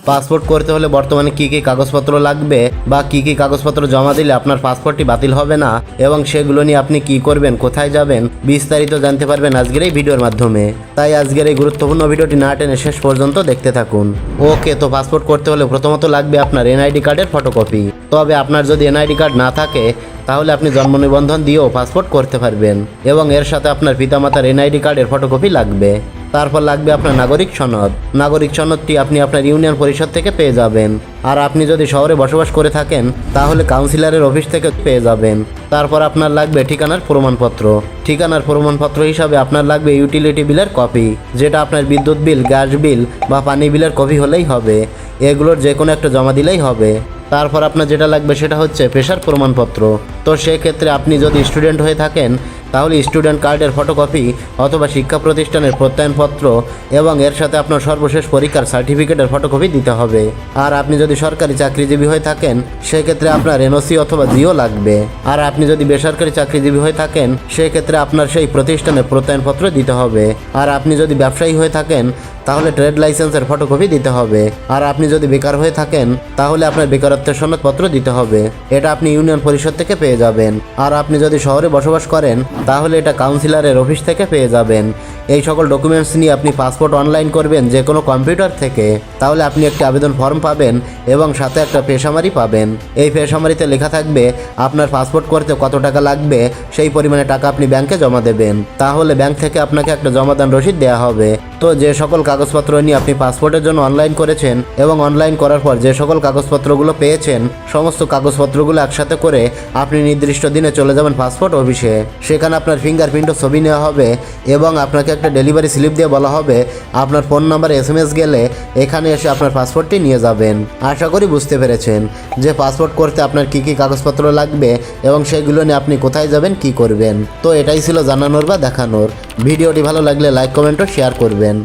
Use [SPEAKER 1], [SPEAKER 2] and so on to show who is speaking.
[SPEAKER 1] Passport করতে হলে বর্তমানে কি কি কাগজপত্র লাগবে বা কি কি কাগজপত্র জমা দিলে আপনার পাসপোর্টটি বাতিল হবে না এবং সেগুলো নিয়ে আপনি কি করবেন, কোথায় যাবেন, বিস্তারিত জানতে পারবেন আজকের এই ভিডিওর মাধ্যমে। তাই আজকের এই গুরুত্বপূর্ণ ভিডিওটি না টেনে শেষ পর্যন্ত দেখতে থাকুন। ওকে, তো পাসপোর্ট করতে হলে প্রথমত লাগবে আপনার এনআইডি কার্ডের ফটোকপি। তবে আপনার যদি এনআইডি কার্ড না থাকে তাহলে আপনি জন্ম নিবন্ধন দিয়েও পাসপোর্ট করতে পারবেন এবং এর সাথে আপনার পিতামাতার এনআইডি কার্ডের ফটোকপি লাগবে। তারপর লাগবে আপনার নাগরিক সনদ। নাগরিক সনদটি আপনি আপনার ইউনিয়ন পরিষদ থেকে পেয়ে যাবেন। আর আপনি যদি শহরে বসবাস করে থাকেন তাহলে কাউন্সিলরের অফিস থেকে পেয়ে যাবেন। তারপর আপনার লাগবে ঠিকানার প্রমাণপত্র। ঠিকানার প্রমাণপত্র হিসাবে আপনার লাগবে ইউটিলিটি বিলের কপি, যেটা আপনার বিদ্যুৎ বিল, গ্যাস বিল বা পানি বিলের কপি হলেই হবে। এগুলোর যে কোনো একটা জমা দিলেই হবে। তারপর আপনার যেটা লাগবে সেটা হচ্ছে পেশার প্রমাণপত্র। তো সেক্ষেত্রে আপনি যদি স্টুডেন্ট হয়ে থাকেন তাহলে স্টুডেন্ট কার্ডের ফটোকপি অথবা শিক্ষা প্রতিষ্ঠানের প্রত্যয়নপত্র এবং এর সাথে আপনার সর্বশেষ পরীক্ষার সার্টিফিকেটের ফটোকপি দিতে হবে। আর আপনি যদি সরকারি চাকরিজীবী হয়ে থাকেন সেক্ষেত্রে আপনার এনওসি অথবা জিও লাগবে। আর আপনি যদি বেসরকারি চাকরিজীবী হয়ে থাকেন সেক্ষেত্রে আপনার সেই প্রতিষ্ঠানের প্রত্যয়নপত্র দিতে হবে। আর আপনি যদি ব্যবসায়ী হয়ে থাকেন তাহলে ট্রেড লাইসেন্সের ফটোকপি দিতে হবে। আর আপনি যদি বেকার হয়ে থাকেন তাহলে আপনার বেকারত্বের সনদপত্র দিতে হবে। এটা আপনি ইউনিয়ন পরিষদ থেকে পেয়ে যাবেন। আর আপনি যদি শহরে বসবাস করেন তাহলে এটা কাউন্সিলরের অফিস থেকে পেয়ে যাবেন। এই সকল ডকুমেন্টস নিয়ে আপনি পাসপোর্ট অনলাইন করবেন যে কোনো কম্পিউটার থেকে, তাহলে আপনি একটি আবেদন ফর্ম পাবেন এবং সাথে একটা পে সামারি পাবেন। এই পে সামারিতে লেখা থাকবে আপনার পাসপোর্ট করতে কত টাকা লাগবে, সেই পরিমাণে টাকা আপনি ব্যাংকে জমা দেবেন। তাহলে ব্যাংক থেকে আপনাকে একটা জমাদান রসিদ দেওয়া হবে। তো যে সকল কাগজপত্র নিয়ে আপনি পাসপোর্টের জন্য অনলাইন করেছেন এবং অনলাইন করার পর যে সকল কাগজপত্রগুলো পেয়েছেন সমস্ত কাগজপত্রগুলো একসাথে করে আপনি নির্দিষ্ট দিনে চলে যাবেন পাসপোর্ট অফিসে। সেখানে আপনার ফিঙ্গারপ্রিন্ট ও ছবি নেওয়া হবে এবং আপনাকে একটা ডেলিভারি স্লিপ দিয়ে বলা হবে আপনার ফোন নাম্বারে SMS গেলে এখানে এসে আপনার পাসপোর্টটি নিয়ে যাবেন। আশা করি বুঝতে পেরেছেন যে পাসপোর্ট করতে আপনার কি কি কাগজপত্র লাগবে এবং সেগুলো নিয়ে আপনি কোথায় যাবেন, কি করবেন। তো এটাই ছিল জানানোর বা দেখানোর। ভিডিওটি ভালো লাগলে লাইক, কমেন্ট ও শেয়ার করবেন।